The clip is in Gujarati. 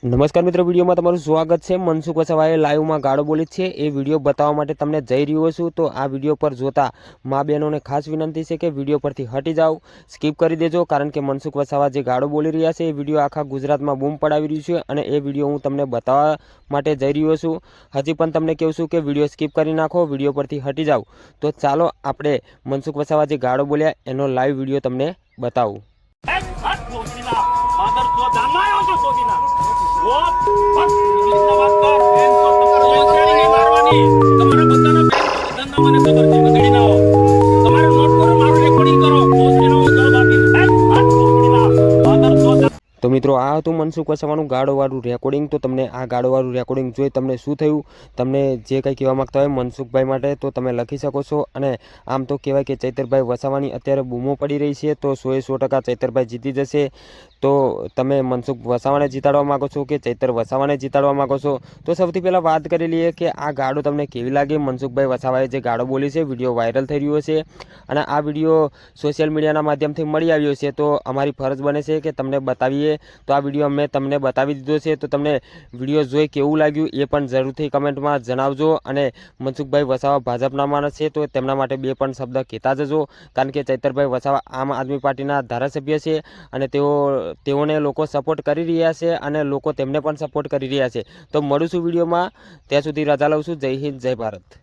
નમસ્કાર મિત્રો, વિડીયોમાં તમારું સ્વાગત છે। મનસુખ વસાવાએ લાઈવમાં ગાળો બોલી છે એ વિડીયો બતાવવા માટે તમને જઈ રહ્યો છું। તો આ વિડીયો પર જોતા મા બહેનોને ખાસ વિનંતી છે કે વિડીયો પરથી હટી જાઓ, સ્કીપ કરી દેજો, કારણ કે મનસુખ વસાવા જે ગાળો બોલી રહ્યા છે એ વિડીયો આખા ગુજરાતમાં બૂમ પડાવી રહ્યું છે અને એ વિડીયો હું તમને બતાવવા માટે જઈ રહ્યો છું। હજી પણ તમને કહું છું કે વિડીયો સ્કીપ કરી નાખો, વિડીયો પરથી હટી જાઓ। તો ચાલો આપણે મનસુખ વસાવા જે ગાળો બોલ્યા એનો લાઈવ વિડીયો તમને બતાવું। તો મિત્રો, આ હતું મનસુખ વસાવાનું ગાળોવાળું રેકોર્ડિંગ। તો તમને આ ગાળોવાળું રેકોર્ડિંગ જોઈ તમને શું થયું, તમને જે કંઈ કહેવા માગતા હોય મનસુખભાઈ માટે તો તમે લખી શકો છો। અને આમ તો કહેવાય કે ચૈતરભાઈ વસાવાની અત્યારે બૂમો પડી રહી છે, તો 100% ચૈતરભાઈ જીતી જશે। તો તમે મનસુખ વસાવાને જીતાડવા માગો છો કે ચૈતર વસાવાને જીતાડવા માગો છો? તો સૌથી પહેલાં વાત કરી લઈએ કે આ ગાળો તમને કેવી લાગી। મનસુખભાઈ વસાવાએ જે ગાળો બોલી છે, વિડીયો વાયરલ થઈ રહ્યો છે અને આ વિડીયો સોશિયલ મીડિયાના માધ્યમથી મળી આવ્યો છે, તો અમારી ફરજ બને છે કે તમને બતાવીએ। તો આ વિડીયો અમે તમને બતાવી દીધો છે, તો તમને વિડીયો જોઈ કેવું લાગ્યું એ પણ જરૂરથી કમેન્ટમાં જણાવજો। અને મનસુખભાઈ વસાવા ભાજપના માણસ છે તો તેમના માટે બે પણ શબ્દ કહેતા જજો, કારણ કે ચૈતરભાઈ વસાવા આમ આદમી પાર્ટીના ધારાસભ્ય છે અને તેઓને લોકો સપોર્ટ કરી રહ્યા છે અને લોકો તેમને પણ સપોર્ટ કરી રહ્યા છે। તો મળું છું વિડીયોમાં, ત્યાં સુધી રજા લઉં છું। જય હિન્દ, જય ભારત।